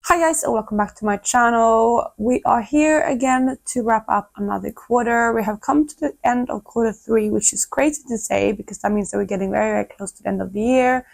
Hi guys, and welcome back to my channel. We are here again to wrap up another quarter. We have come to the end of quarter 3, which is crazy to say because that means that we're getting very close to the end of the year.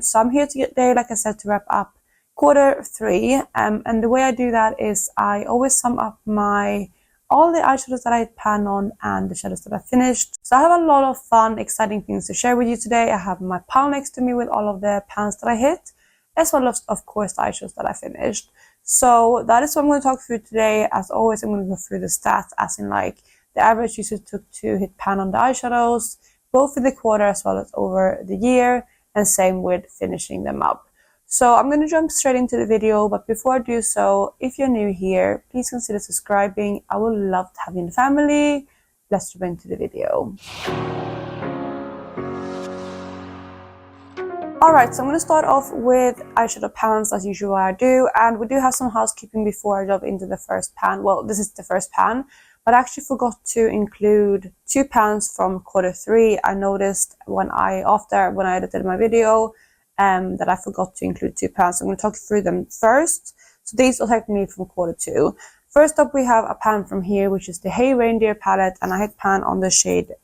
So I'm here today, like I said, to wrap up quarter 3. And the way I do that is I always sum up all the eyeshadows that I pan on and the shadows that I finished. So I have a lot of fun, exciting things to share with you today. I have my pal next to me with all of the pans that I hit, as well as, of course, the eyeshadows that I finished. So that is what I'm going to talk through today. As always, I'm going to go through the stats, as in like the average use it took to hit pan on the eyeshadows, both in the quarter as well as over the year, and same with finishing them up. So I'm going to jump straight into the video, but before I do so, if you're new here, please consider subscribing. I would love to have you in the family. Let's jump into the video. Alright, so I'm going to start off with eyeshadow pans as usual I do, and we do have some housekeeping before I jump into the first pan. Well, this is the first pan, but I actually forgot to include 2 pans from quarter 3. I noticed when I edited my video that I forgot to include 2 pans. So I'm going to talk through them first. So these will take me from quarter 2. First up, we have a pan from here, which is the Hey Reindeer palette, and I hit pan on the shade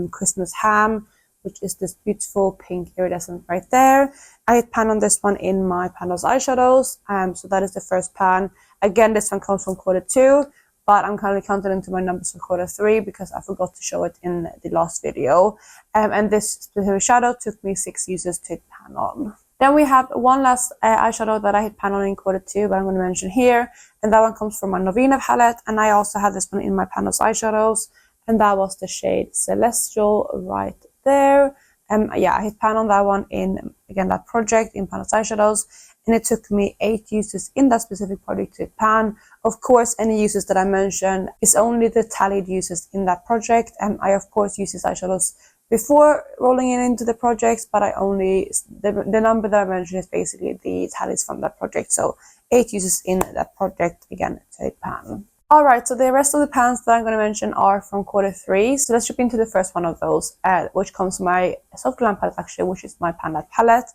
Christmas Ham, which is this beautiful pink iridescent right there. I hit pan on this one in my Panels eyeshadows, so that is the first pan. Again, this one comes from quarter 2, but I'm currently counting into my numbers for quarter 3 because I forgot to show it in the last video. And this specific shadow took me 6 uses to hit pan on. Then we have one last eyeshadow that I hit pan on in quarter 2, but I'm going to mention here, and that one comes from my Novena palette, and I also have this one in my Panels eyeshadows, and that was the shade Celestial right there. I hit pan on that one in, again, that project in Panels eyeshadows, and it took me 8 uses in that specific project to hit pan. Of course, any uses that I mentioned is only the tallied uses in that project, and I of course use these eyeshadows before rolling it into the projects, but the number that I mentioned is basically the tallies from that project. So 8 uses in that project, again, to hit pan. Alright, so the rest of the pans that I'm going to mention are from quarter 3. So let's jump into the first one of those, which comes from my Soft Glam palette actually, which is my Pan That palette.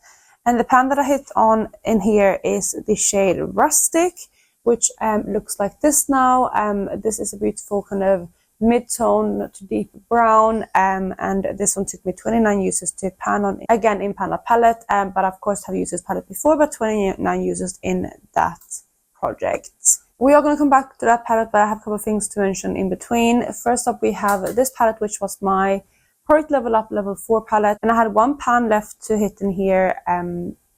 And the pan that I hit on in here is the shade Rustic, which looks like this now. This is a beautiful kind of mid-tone to deep brown, and this one took me 29 uses to pan on, again in Pan That palette, but of course have used this palette before, but 29 uses in that project. We are going to come back to that palette, but I have a couple of things to mention in between. First up, we have this palette, which was my Product Level Up Level 4 palette, and I had 1 pan left to hit in here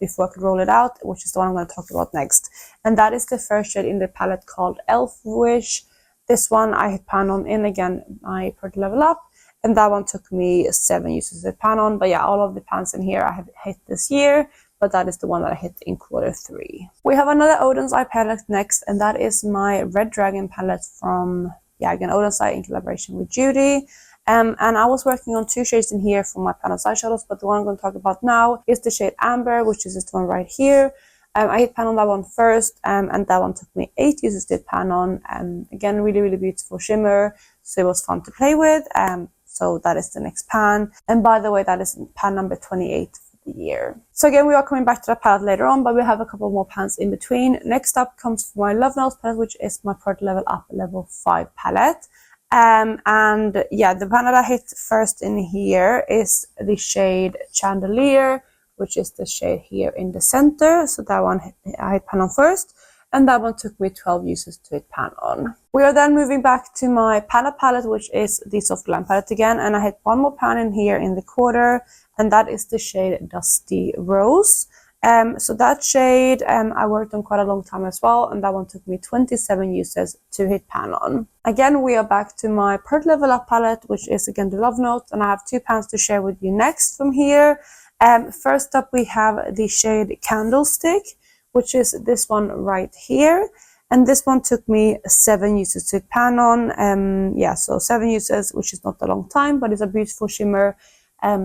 before I could roll it out, which is the one I'm going to talk about next. And that is the first shade in the palette called Elf Wish. This one I hit pan on in, again, my Product Level Up, and that one took me 7 uses to pan on. But yeah, all of the pans in here I have hit this year, but that is the one that I hit in quarter 3. We have another Odin's Eye palette next, and that is my Red Dragon palette from, again, Odin's Eye in collaboration with Judy. And I was working on 2 shades in here for my Panels eyeshadows, but the one I'm going to talk about now is the shade Amber, which is this one right here. I hit pan on that one first, and that one took me 8 uses to hit pan on. Again, really beautiful shimmer, so it was fun to play with. So that is the next pan. And by the way, that is pan number 28 for the year. So again, we are coming back to that palette later on, but we have a couple more pans in between. Next up comes my Love Notes palette, which is my Product Level Up Level 5 palette. The pan that I hit first in here is the shade Chandelier, which is the shade here in the center. So that one I hit pan on first, and that one took me 12 uses to hit pan on. We are then moving back to my Pan palette, which is the Soft Glam palette again, and I hit 1 more pan in here in the quarter, and that is the shade Dusty Rose. So that shade I worked on quite a long time as well, and that one took me 27 uses to hit pan on. Again, we are back to my Product Level Up palette, which is again the Love Notes, and I have 2 pans to share with you next from here. First up, we have the shade Candlestick, which is this one right here, and this one took me 7 uses to hit pan on. So 7 uses, which is not a long time, but it's a beautiful shimmer,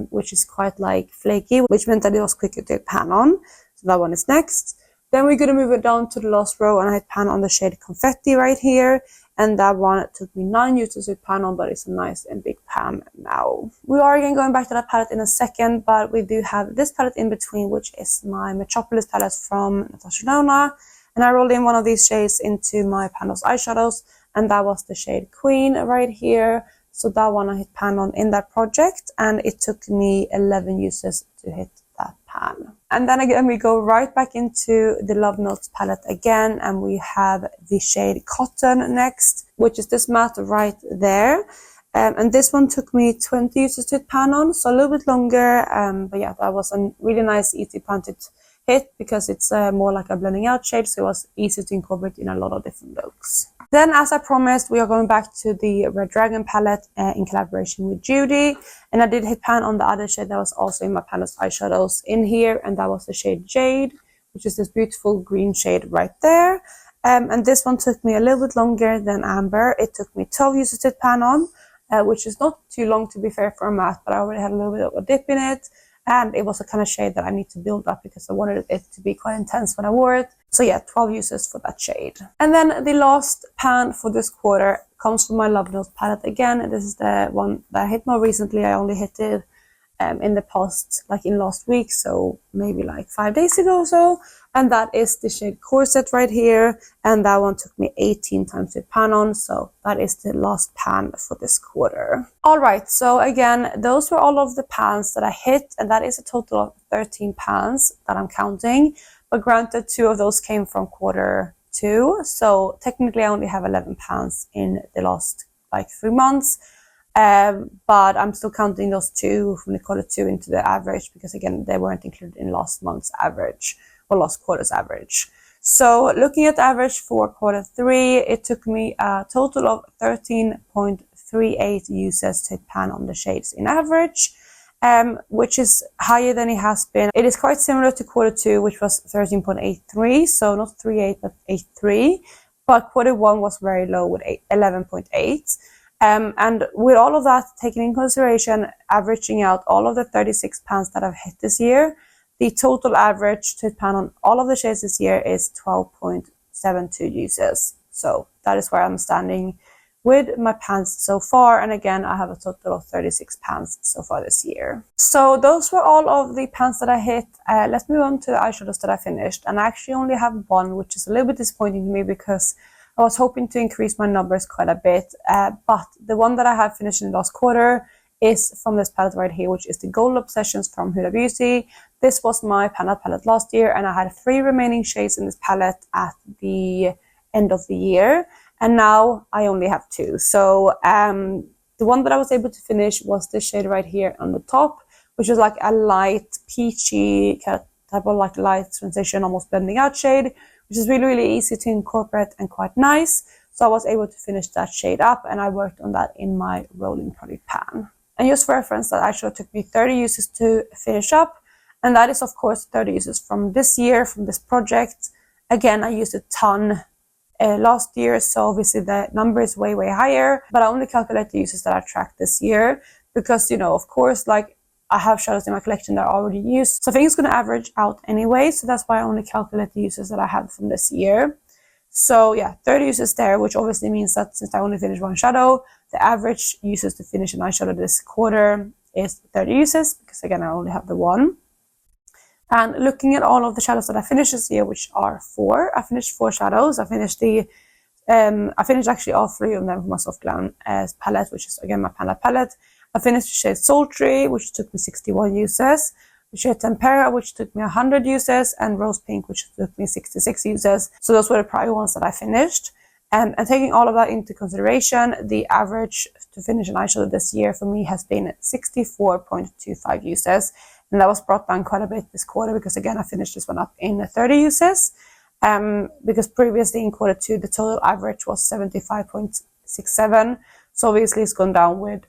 which is quite like flaky, which meant that it was quicker to hit pan on. So that one is next. Then we're going to move it down to the last row, and I hit pan on the shade Confetti right here, and that one took me 9 uses to hit pan on, but it's a nice and big pan now. We are again going back to that palette in a second, but we do have this palette in between, which is my Metropolis palette from Natasha Denona. And I rolled in one of these shades into my Pandos eyeshadows, and that was the shade Queen right here. So that one I hit pan on in that project, and it took me 11 uses to hit that pan. And then again, we go right back into the Love Notes palette again, and we have the shade Cotton next, which is this matte right there. And this one took me 20 uses to hit pan on, so a little bit longer. But yeah, that was a really nice, easy pan to hit because it's more like a blending out shade, so it was easy to incorporate in a lot of different looks. Then, as I promised, we are going back to the Red Dragon palette in collaboration with Judy. And I did hit pan on the other shade that was also in my Pandos eyeshadows in here, and that was the shade Jade, which is this beautiful green shade right there. And this one took me a little bit longer than Amber. It took me 12 uses to hit pan on, which is not too long to be fair for a matte, but I already had a little bit of a dip in it. And it was a kind of shade that I need to build up because I wanted it to be quite intense when I wore it. So yeah, 12 uses for that shade. And then the last pan for this quarter comes from my Love Notes palette again. This is the one that I hit more recently. I only hit it in the past, like in last week, so maybe like 5 days ago or so. And that is the shade Corset right here. And that one took me 18 times to pan on. So that is the last pan for this quarter. All right, so again, those were all of the pans that I hit. And that is a total of 13 pans that I'm counting. But granted, 2 of those came from quarter 2. So technically I only have 11 pans in the last like 3 months. But I'm still counting those 2 from the quarter 2 into the average because again, they weren't included in last month's average. Or last quarter's average. So looking at the average for quarter 3, it took me a total of 13.38 uses to hit pan on the shades in average, which is higher than it has been. It is quite similar to quarter 2, which was 13.83, so not 38 but 83, but quarter 1 was very low with 11.8. And with all of that taken in consideration, averaging out all of the 36 pans that I've hit this year, the total average to hit pan on all of the shades this year is 12.72 uses. So that is where I'm standing with my pans so far. And again, I have a total of 36 pans so far this year. So those were all of the pans that I hit. Let's move on to the eyeshadows that I finished. And I actually only have one, which is a little bit disappointing to me because I was hoping to increase my numbers quite a bit. But the one that I have finished in the last quarter is from this palette right here, which is the Gold Obsessions from Huda Beauty. This was my palette last year, and I had 3 remaining shades in this palette at the end of the year, and now I only have 2. So the one that I was able to finish was this shade right here on the top, which is like a light peachy type of like light transition, almost blending out shade, which is really, really easy to incorporate and quite nice. So I was able to finish that shade up, and I worked on that in my rolling product pan. And just for reference, that actually took me 30 uses to finish up. And that is, of course, 30 uses from this year, from this project. Again, I used a ton last year, so obviously the number is way, way higher. But I only calculate the uses that I tracked this year because, you know, of course, like I have shadows in my collection that are already used. So I think it's going to average out anyway. So that's why I only calculate the uses that I have from this year. So yeah, 30 uses there, which obviously means that since I only finished one shadow, the average uses to finish an eyeshadow this quarter is 30 uses, because again, I only have the one. And looking at all of the shadows that I finished this year, which are 4, I finished 4 shadows. I finished actually all 3 of them from my Soft Glam palette, which is again my palette. I finished the shade Sultry, which took me 61 uses. The shade Tempera, which took me 100 uses, and Rose Pink, which took me 66 uses. So those were the prior ones that I finished. And taking all of that into consideration, the average to finish an eyeshadow this year for me has been 64.25 uses. And that was brought down quite a bit this quarter because, again, I finished this one up in 30 uses. Because previously in quarter 2, the total average was 75.67. So obviously it's gone down with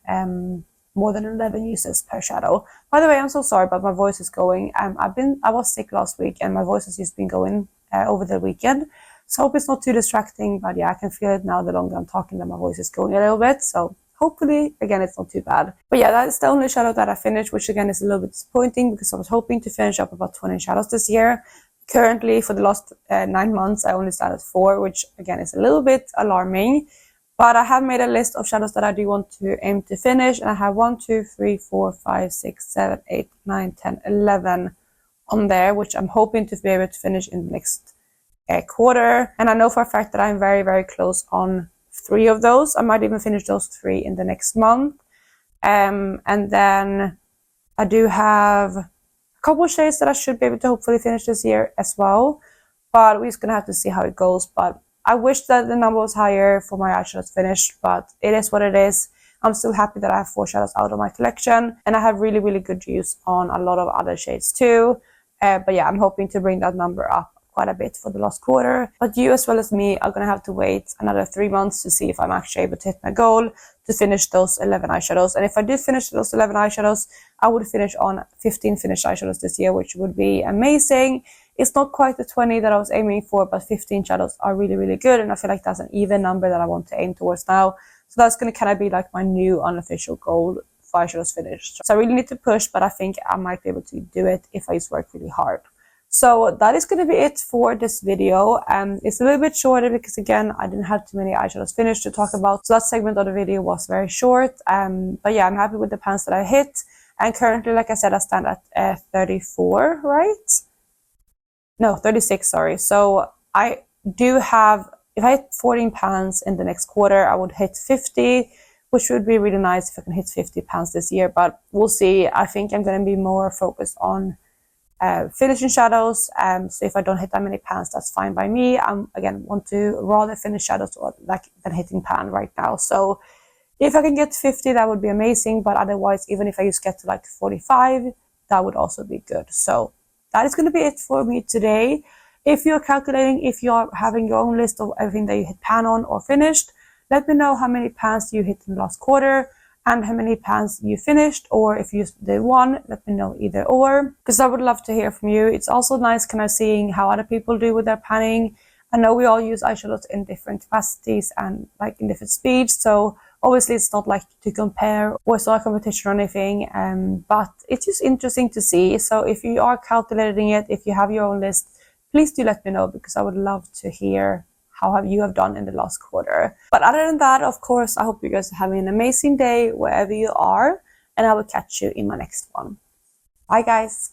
more than 11 uses per shadow. By the way, I'm so sorry, but my voice is going. I was sick last week, and my voice has just been going over the weekend. So I hope it's not too distracting, but yeah, I can feel it now the longer I'm talking that my voice is going a little bit. So hopefully, again, it's not too bad. But yeah, that is the only shadow that I finished, which again is a little bit disappointing because I was hoping to finish up about 20 shadows this year. Currently, for the last 9 months, I only started 4, which again is a little bit alarming. But I have made a list of shadows that I do want to aim to finish. And I have 1, 2, 3, 4, 5, 6, 7, 8, 9, 10, 11 on there, which I'm hoping to be able to finish in the next quarter. And I know for a fact that I'm very, very close on 3 of those. I might even finish those 3 in the next month. And then I do have a couple of shades that I should be able to hopefully finish this year as well. But we're just gonna have to see how it goes. But I wish that the number was higher for my eyeshadows finished, but it is what it is. I'm still happy that I have 4 shadows out of my collection, and I have really, really good use on a lot of other shades too. But yeah, I'm hoping to bring that number up quite a bit for the last quarter. But you as well as me are gonna have to wait another 3 months to see if I'm actually able to hit my goal to finish those 11 eyeshadows. And if I did finish those 11 eyeshadows, I would finish on 15 finished eyeshadows this year, which would be amazing. It's not quite the 20 that I was aiming for, but 15 shadows are really, really good. And I feel like that's an even number that I want to aim towards now. So that's going to kind of be like my new unofficial goal for eyeshadows finished. So I really need to push, but I think I might be able to do it if I just work really hard. So that is going to be it for this video. It's a little bit shorter because, again, I didn't have too many eyeshadows finished to talk about. So that segment of the video was very short. But yeah, I'm happy with the pans that I hit. And currently, like I said, I stand at 34, right? No, 36, sorry. So I do have, if I hit 14 pans in the next quarter, I would hit 50, which would be really nice if I can hit 50 pans this year. But we'll see. I think I'm going to be more focused on finishing shadows. So if I don't hit that many pans, that's fine by me. Again, want to rather finish shadows than hitting pan right now. So if I can get 50, that would be amazing. But otherwise, even if I just get to like 45, that would also be good. So that is going to be it for me today. If you're calculating, if you're having your own list of everything that you hit pan on or finished, let me know how many pans you hit in the last quarter and how many pans you finished, or if you did one, let me know either or, because I would love to hear from you. It's also nice kind of seeing how other people do with their panning. I know we all use eyeshadows in different capacities and like in different speeds, so obviously it's not like to compare or it's not a competition or anything, but it's just interesting to see. So if you are calculating it, if you have your own list, please do let me know, because I would love to hear how you have done in the last quarter. But other than that, of course, I hope you guys are having an amazing day wherever you are, and I will catch you in my next one. Bye guys.